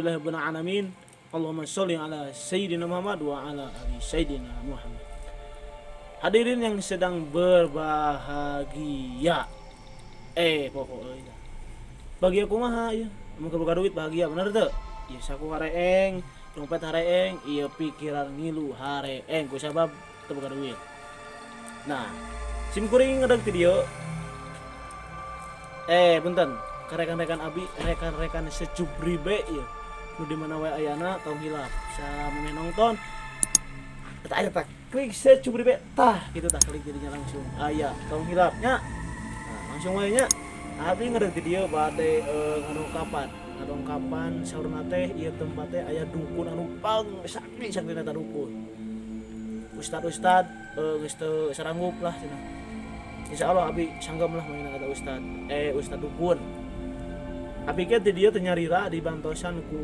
Alhamdulillahirabbil alamin. Allahumma sholli ala sayyidina Muhammad wa ala ali sayyidina Muhammad. Hadirin yang sedang berbahagia. Pokoknya bahagia kumaha ya. Muka buka duit bahagia bener tuh. Ya saku hareeng, dompet hareeng, iya pikiran ngilu hareeng ku sabab teu buka duit. Nah, sim kuring ngadeg video. Punten, rekan-rekan abi, rekan-rekan secubribe ya. Nu di mana wae ayana tong hilap. Sameme nonton eta aya tak klik secubribe tah gitu tah klik jadinya langsung aya tong hilapnya. Nah, langsung wae nya. Abi ngadeg video bade ngadongkapan saurna teh ieu tempat teh aya dukun anu pang sakti eta dukun. Ustad geus teu saranggup lah cenah. Insyaallah abi sanggem lah main kata ustad dukun. Abi ke dia teh nyarira dibantosan ku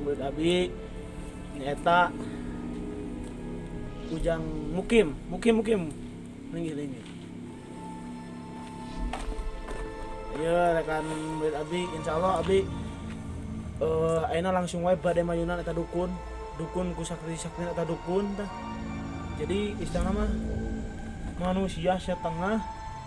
murid abi nyaeta Ujang Mukim. Linggih. Ya rekan murid abi insyaallah abi ayeuna langsung wae bade mayunan eta dukun ku sakti-saktina eta dukun tah. Jadi istilahna mah manusia setengah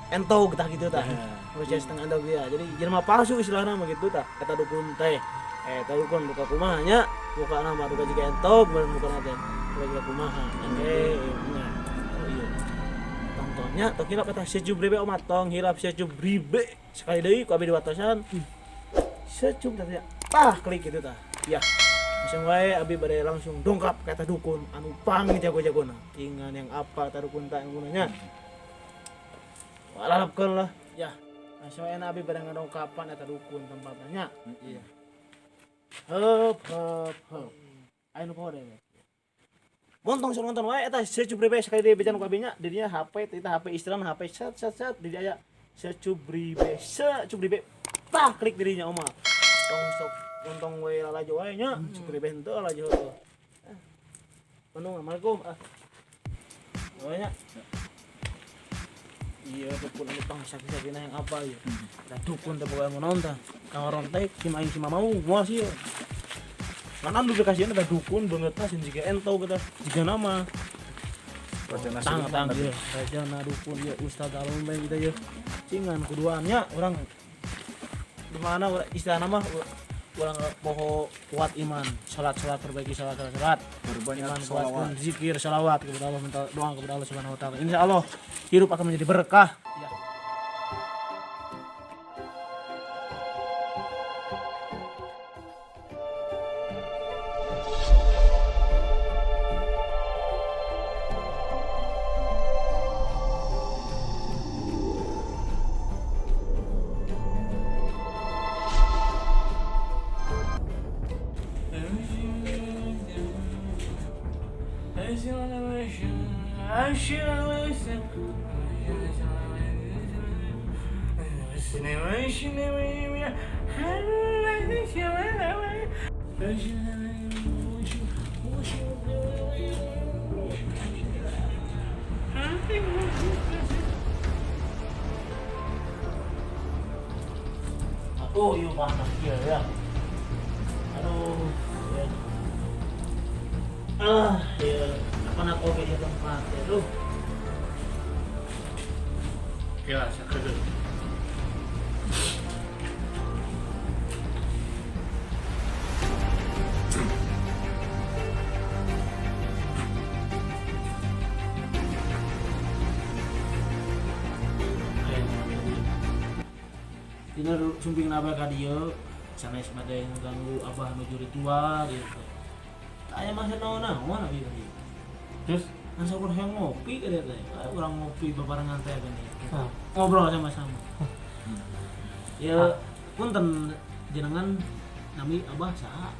entog tah gitu tah. Manusia setengah entog ya. Jadi jelema palsu istilahna mah gitu tah. Eta dukun teh. Eta dukun buka kumaha nya? Buka nama buka jiga entog beun buka teh. Buka jiga kumaha. Nya. Oh iya. Tontonnya tong hilap eta sejubribe omat tong hilap sejubribe. Sekali deui ku abi diwatosan. Secub tah. Tah klik gitu tah. Ya. Langsung wae abi bade langsung dongkap ka eta dukun anu pang jago-jagona. Ingan yang apa eta dukun tah gunanya. Walalapkeun lah. Ya. Langsung wae abi bade ngadongkapan eta dukun tempatnya. Iya. Heup. Aya nu poho deui. Montong sok nonton wae eta secubribe sekali deui bejan ku abi nya dirinya HP eta HP istilahna HP set di aya secubribe. Tah klik dirinya oma. Tong sok nonton we lalajo wae nya secubribe henteu lalajo heuh. Bandung Assalamualaikum. Oh nya. Iya dukun anu pang sakti-saktina yang apa ya. Da dukun teh boga nonton. Kawaron teh cim aing cima mau moal sih. Kanan duplikasian ada dukun bangetna sin jiga ento kita jiga nama. Tang ya. Rajana dukun ya Ustaz Alun bae kita ya. Cingan kuduannya orang di mana istilahna mah urang poho kuat iman, salat perbaiki salat, berbanyak iman, zikir, salawat kepada Allah, minta doa kepada Allah Subhanahu wa taala. Insyaallah hidup akan menjadi berkah. Ya. Oh iya panas ya. Aduh ya. Ya apa nak kopi di tempat ya tuh. Kira sakit. Dina sumping abah ka dieu sanes bade ngaganggu abah nuju ritual gitu. Aya mah naon-naon abi tadi. Terus asa urang hayang ngopi ka dieu teh. Urang ngopi bebarengan teh gini. Ngobrol sama-sama. Ya punten jenengan nami abah saha?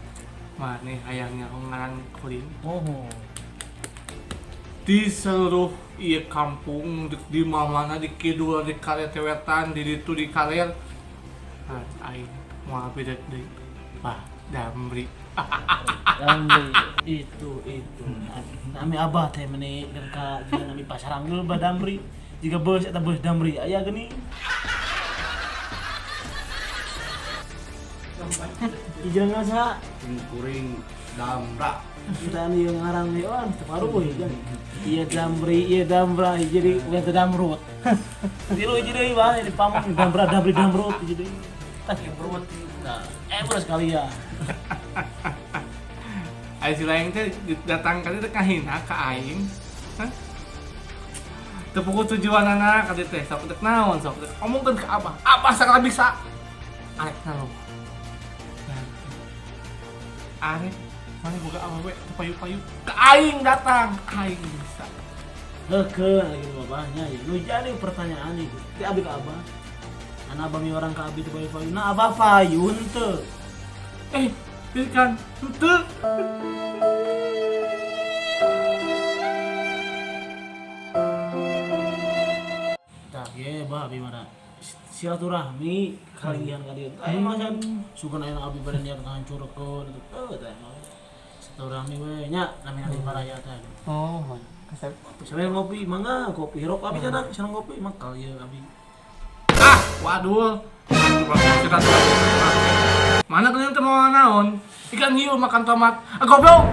Maneh hayangnya ngaran Kurin. Oh. Di seluruh ieu kampung di mana di kidul di Kaler Wetan di ditu di Kaler. Aing moal beda deui. Pak Damri. Damri itu. Nami abah teh meuni ka jeung nami pasarangeul Bah Damri. Jika beus eta beus Damri aya geuning. Ijeun ngasa kuring damra. kita nih yang ngarang nih on separuh ya kan. Iya damra jadi bukan damrut. Tilu jadi bang ini pamong damra damrut jadi. Damrut. Nah, beres kali ya. Ai si lain teh datang kali teh kahina ka aing. Hah? Teu puguh tujuanana kali teh sok teh naon sok teh omongkeun ka Abah. Abah sakala bisa. Arek naon. Arek mana boga awewe teu payu-payu ka aing datang, ka aing bisa. Heukeun lagi babahnya ya. Nu jadi pertanyaan ieu. Ti abi ka Abah. Ana abah mi orang ka abi teu payu-payu. Nah Abah payun teu. Ini kan teu. Tah ge bah abi mana silaturahmi kalian kalian. Aya mah sugan aya abi bade niat ngahancurkeun itu. Tah mah. Silaturahmi we nya nami paraya teh. Oh, kasep. Sambil ngopi mangga kopi rok abi cenah seneng ngopi mah kalian abi. Waduh. Mana kalian teh mau naon? Ikan hiu makan tomat. Goblok.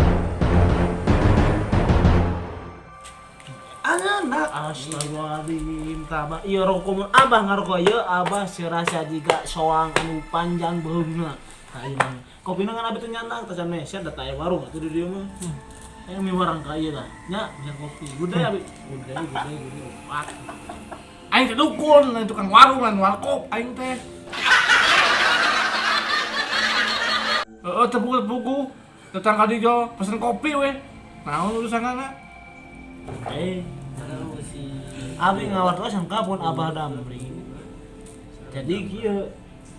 Anak astagfirullahaladzim tabah ieu rokok abah ngarokok ieu abah serasa jiga soang anu panjang beungna. Tah ieu mah kopina kan abi teh nyandak teh can meser da aya warung atuh di dieu mah. Aya mi warang ka ieu lah. Nya bisa kopi. Gudai abi. Gudai. Pak. Aing teh dukun, lain tukang warung lan warkop aing teh. Tepugu datang ka dieu pesen kopi we. Naon urusanana? Abi ngawartos sangkapun abah damri. Jadi kieu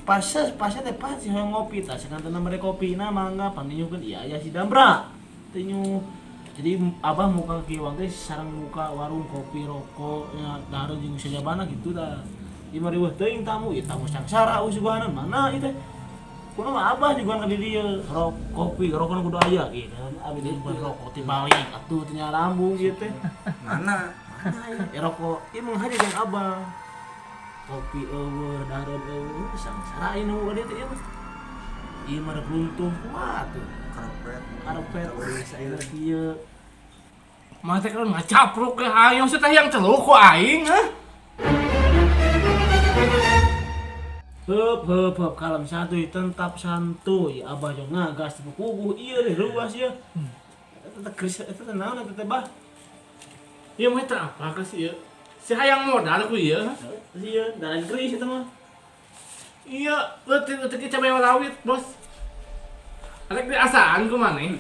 pas teh pas yang ngopi tah sakantena mere kopina mangga pandinyukeun iya si Damra. Tinyu. Jadi abah muka kieu teh sareng muka warung kopi rokok nya dahareun jeung sajabana gitu tah. Ieu mah riweuh teuing tamu, ieu tamu sangsara usuganan mana ieu teh. Kunaon mah abah juga di dieu kopi rokokna kudu aya gitu. Abi di rokok ti balik atuh teh nya lambung ieu teh. Mana? Ya rokok ieu mah hadir jeung abah. Kopi eueuh dahareun eueuh sangsara ieu nu dia teh ieu mah. Ieu mah rek runtuh kuat tuh. Karpet saya kieu. Mah teh kan ngacapruk ke aing teh yang celuk ku aing hah? Heup kalem santuy tentap santuy abah jeung ngagas teu puguh ieu deh ruas ieu. Eta geus eta teh naon eta teh bah? Ieu mah teh apa geus ieu? Si hayang modal ku ieu. Ieu dalan geus eta mah. Iya, leutik cabai rawit, Bos. Arek diasaan ku maneh.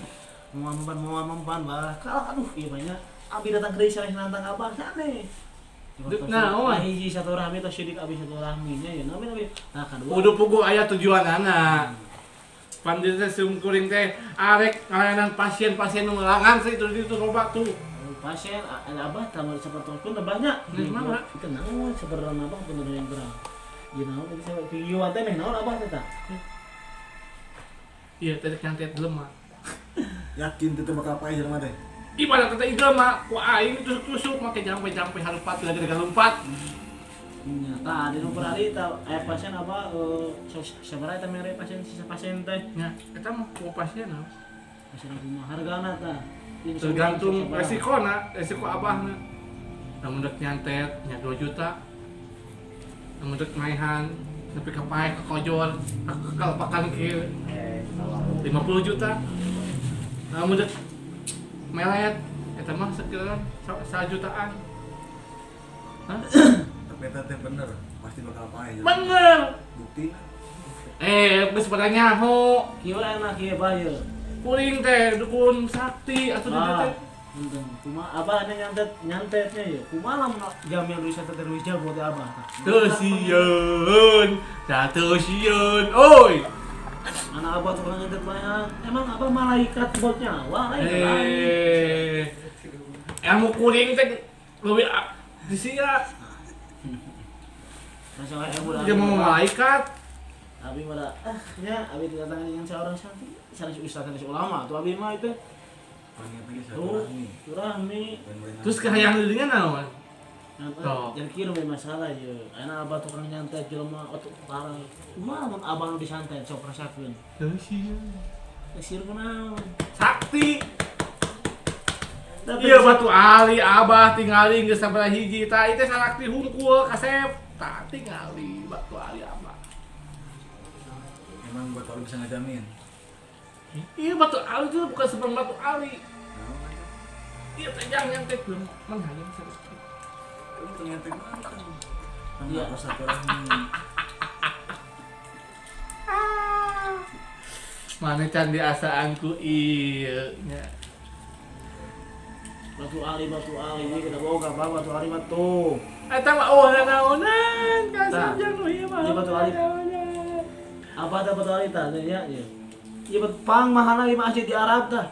Mau mampan bah. Kalau aduh ieu banyak abi datang ke desa nantang abah saneh. Nah, hiji satu rahmi atau syidik abi satu rahminya ya nabi. Nah, kedua. Udah pugu aya tujuanana. Pandai teh sungkuring teh arek ngalayanan pasien-pasien nu ngalangan sih itu loba tuh. Pasien abah tambah sapertoskeun teh banyak. Di mana? Itu naon sabarang abah bener yang berang. Ieu naon teh saya video teh meh naon abah teh tah. Iya, teh nyantet lemah. Yakin itu bakal apa aja mah teh? Ibarat kata igelma, ku aing tusuk-tusuk make jampe-jampe hareupat lagi lompat. Nyata di nu berari tah aya pasien apa sabaraha eta mere pasien sisa pasien teh. Nya, eta mah ku pasien naon? Pasien kumaha hargana tah. Tergantung resiko abahna. Lamun dek nyantet nya 2 juta. Lamun dek maehan nepi ka pae ka kojol, kalpakan kieu 50 juta. Lamun dek melet eta mah sekiraan 1 jutaan. Hah? Tapi eta teh bener, pasti bakal apa aja. Bener. Bukti. Geus pada nyaho. Kieu enak kieu bae. Kuring teh dukun sakti atuh dieu teh. Untung kumaha abah ada nyantetnya ya. Kumaha lamun jam yang riset terus jago teh abah. Teu sieun, da teu sieun. Oi. Anak abah tukang nyantet banyak. Emang abah malaikat buat nyawa lain. Ilmu kuring teh leuwih disia. Masalah ilmu Dia mau malaikat. Abi mah nya abi didatangan dengan seorang santri, sanes ustaz sanes ulama tuh abi mah itu. Pengen lagi Tuh, satu nih. rahmi. Terus kahayang leulingan naon? Oh. Jadi kira memang masalah ya. Anak abah tukang nyantet jelema otot parah. Kumaha mun abah nu disantet sok rasakeun. Sir kunaon? Sakti. Tapi Iya batu ali abah tinggali geus sabaraha hiji tah ieu teh sakti hungkul kasep. Tah tinggali batu ali abah. Emang buat kalau bisa ngejamin. Iya batu ali itu bukan seperti batu ali. Iya teh jangan nyantet belum menghayang sakti. Lu ternyata mana kan? Iya. Rasa kurang. Mana can diasaanku ieu nya. Batu ali ini kita boga batu ali mah tuh. Eta mah naonan kasar Nah, jeung ieu mah. ieu batu ali. Apa ada batu ali tah ya? Iya batu pang mahana di masjid di Arab tah.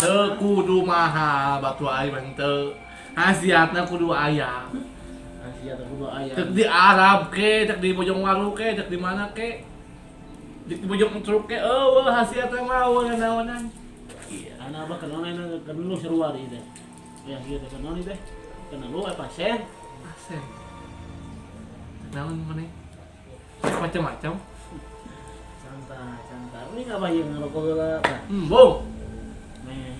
Teu kudu mahal batu ali mah teu. Hasiatna kudu aya. Asia teh kudu aya. Cek di Arab ke, cek di Bojongwaru ke, cek di mana ke. Di Bojong Truk ke, hasiatna mah naonan. Iya, anak abah kenal lu seru ari teh. Ya gitu kenal teh. Kenal lu pasien. Asen. Naon maneh? Macam-macam. Santai. Ini ngapain yang ngerokok lah, Pak? Bong. Nih,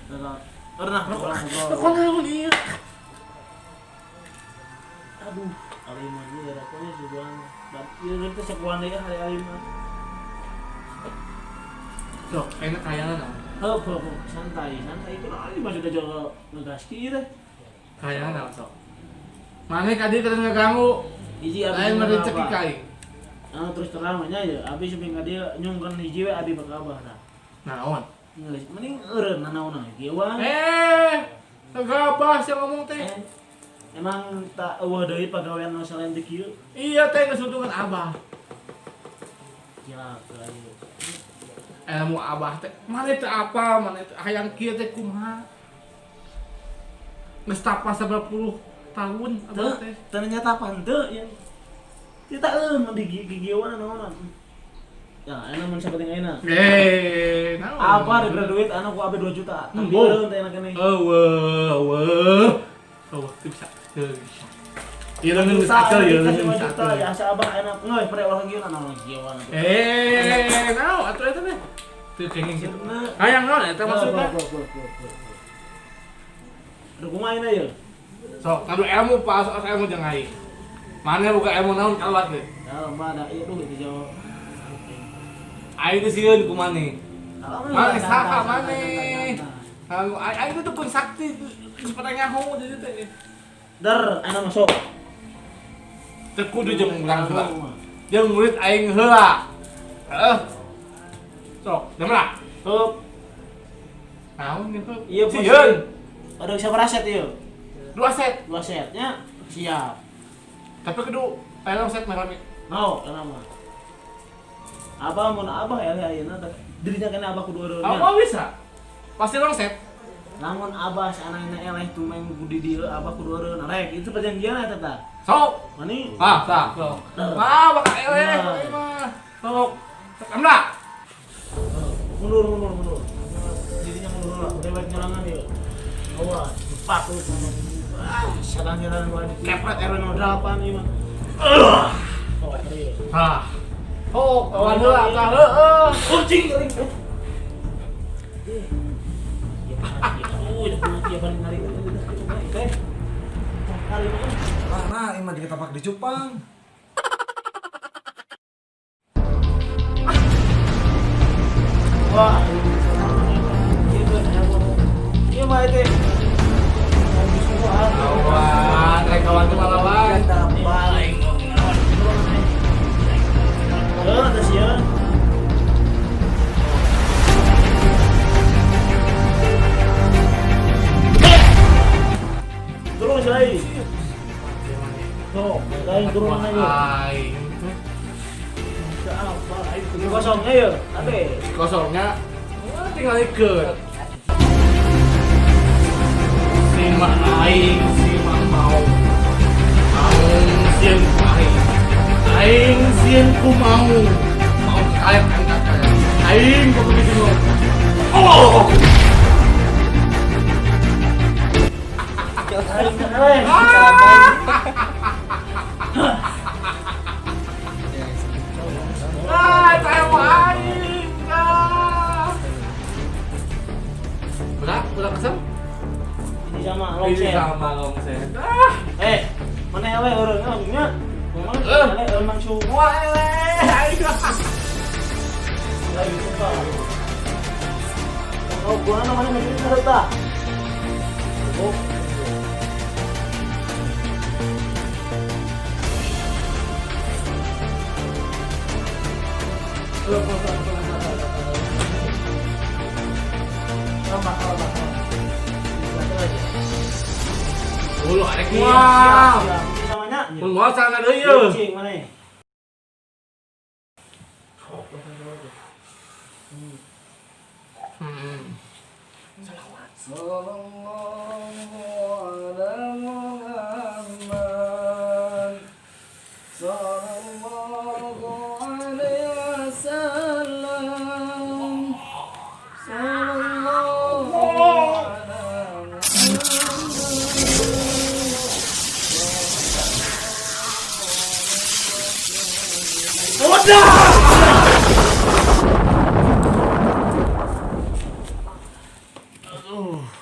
pernah ngobrol. Kok naon ieu? Aduh, alimah ini rokoknya sudah. Ieu teh sekuan deui hari alimah. Sok, enak kayangan naon? Santai itu lah ini masih udah jaga ngegas kieu teh. Kayangan naon sok? Maneh ka dieu keur ngaganggu. Hiji Lain mah rezeki ka aing. Terus terang nya ya, abi suping ka dieu nyungkeun hiji we abi bakabah tah. Naon? Geus mending eureun nanaonna kieu wah. Gabah sih ngomong teh. Emang tak eueuh deui pagawean nu selain teh kieu. Iya teh geus untungan abah. Ya, kayu. Ilmu abah teh mana teh apa, mana teh hayang kieu teh kumaha. Geus tapas 90 tahun abah teh. Ternyata panteu ya. Kita mun di gigieuan naon. Ya, enak mun sapenting ayeuna. Naon? Apa diberi duit anak ku abe 2 juta. Tapi Wow. eureun teh enak keneh. Eueuh. Teu bisa. Ieu leungeun geus akel ieu leungeun geus akel. Ya asa abah enak ngeuy pare ulah gieuan naon gieuan. Naon atuh eta teh? Teu kenging kitu. Hayang naon eta maksudna? Aduh kumaha ayeuna ieu? Sok, ngadu ilmu pas ilmu jeung aing. Mana buka ilmu naon kalwat teh? Ya, mah ada ieu duit di Jawa. Aing teh sieun ku maneh. Maneh saha maneh? Aing teh tukang sakti geus pada nyaho di dieu teh. Dar, ayeuna masuk. Teu kudu jeung urang heula. Jeung murid aing heula. Heeh. Sok, damra. Hup. Naon ieu? Ieu Sieun. Ada siapa set ieu? 2 set. 2 setnya siap. Tapi kudu aya set merame. Mau, kenapa? Abah mun abah ayeuna teh dirinya kena abah kudu eureun. Apa bisa? Pasti long set. Namun abah sanana eleh tuh main di dieu abah kudu eureun. Rek, itu perjanjian eta tah. Sok. Mani? Tah. Bakal eleh mah. Sok. Damra. Mundur. Dirinya mundur lah, udah baik nyerangan dia. Awas, cepat tuh. Jalan gua di kepret RW 08 ieu mah. Oh, serius. Kawan heula tah heueuh. Kucing geuring. Ya balik nari teh. Kali mah. Mana emang diketapak di cupang. Wah. Iya mah teh. Lawan, rek kawan teh lawan. Paling ada sih ya. Turun lagi. Tuh, lain turun aja. Aing. Ini kosongnya ya, tapi Kosongnya tinggal ikut. Simak aing, simak mau. Aing sieun ku aing. Aing sieun ku mau. Mau kayak angkat kayak. Aing kok begitu. Oh. Saya mau aing. Udah kesel? Ini sama Ini longsen. sama longsen. Mana eleh orangnya? Memang eleh emang semua eleh. Lagi suka. Oh, gua namanya masih ada tak? Oh. Ulu arek mual. Namanya? Mun mual sana deui yeuh. Cing mana? Sallallahu ala Muhammad. Sallallahu alaihi wasallam. Sallallahu ala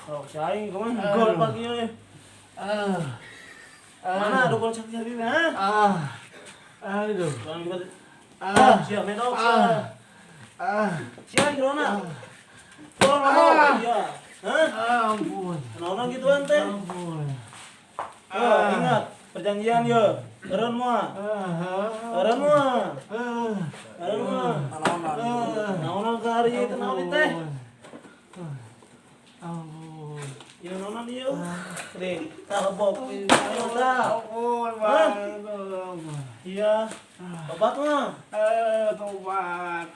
Oh, saya kemana? Gol pagi ini. Mana ada gol sakit ha? Aduh. Jangan kita. Siap medok. Siap Rona. Tolong ngomong dia. Hah? Ampun. Kenapa gituan teh? Ampun. Ingat perjanjian yo. Eren mah. Eren mah. Eren mah. Naon ka hari itu naon teh? Ampun. Ieu naon ieu? Kering. Talebok. Ayo tah. Ampun, Hah? Bang. Iya. Obat mah. Tobat.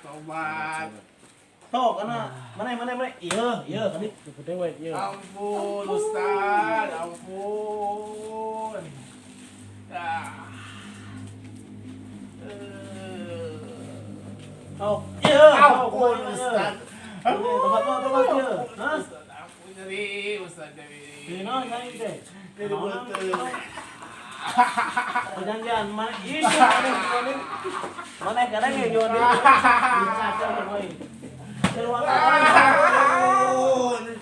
Tuh, karena mana. Iya, tadi gede wae ieu. Ampun, Ustaz. Ampun. Oh, iya. Ampun, Ustaz. Tobat ieu. Hah? Ustaz, ampun nyeri, Ustaz nyeri. Dino saya teh. Jadi betul. Perjanjian mana isu mana kadang ya Joni. Kacau boy. Seruang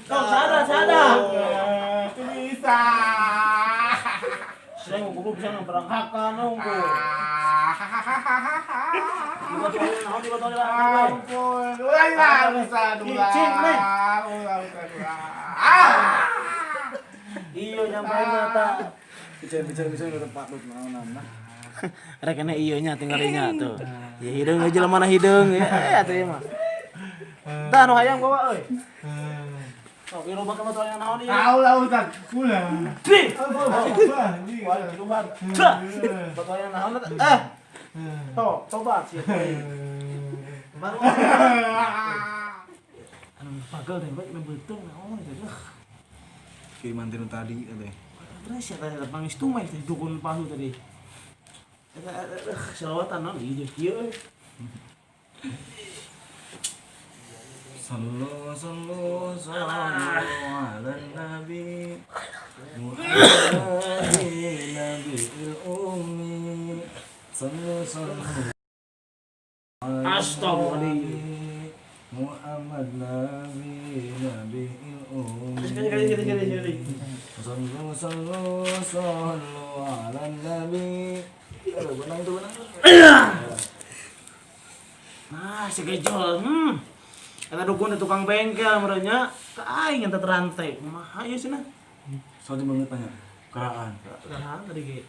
Kau sadar. Bisa. Saya mau kudu bisa ngeberangkakan nunggu. Dibotolin lah. Ampun. Ulah Ustaz. Cicing, nih. Ulah. Iyo nyampein mata. Bicara udah tempat lu naon nah. Rek kena iyo nya tinggal nya tuh. Ya hidung aja mana hidung ya tuh mah. Tah nu hayang bawa euy. Oh, ieu bakal motor yang naon ieu? Tahu lah Ustaz. Ulah. Di. Anjing. Wah, Tuhan. Motor yang naon Tuh, coba sih. Baru. Anu pagel teh bae beuteung naon teh. Kiriman tinu tadi teh. Terus ya tadi pangis tumai teh dukun palsu tadi. Selawatan naon ieu ieu. Sallu ala nabi Muhammadin nabiyil ummi. Sallu Astagfirullahaladzim. Muhammad nabiyil ummi. Sekali. Sallu ala nabi. Benang. Nah, si gejol. Kata dukun tukang bengkel merenya ka aing enta terantai. Kumaha ieu cenah? Soalnya banget tanya. Keraan. Nah, tadi ge.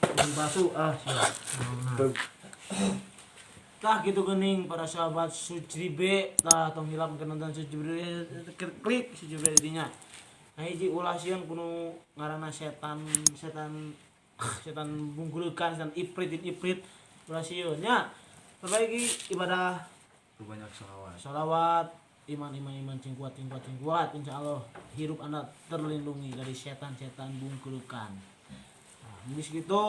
Dukun palsu siap. Tah gitu geuning para sahabat Sujribe, tah tong hilap ke nonton Sujribe klik Sujribe dinya. Nah hiji ulah sieun kudu ngaranna setan bungkurekan setan ifrit ulah sieun nya. Perbaiki ibadah Banyak salawat iman cing kuat insyaallah hirup anda terlindungi dari setan-setan bungkurukan. Nah, geus kitu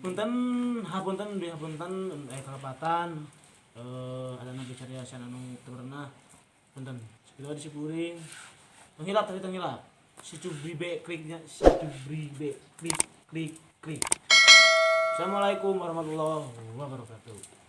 punten kalepatan ada nabi cariasan anu teu pernah punten sakitu di sikuring tenghilap. si Cubribe kliknya si Cubribe klik. Assalamualaikum warahmatullahi wabarakatuh.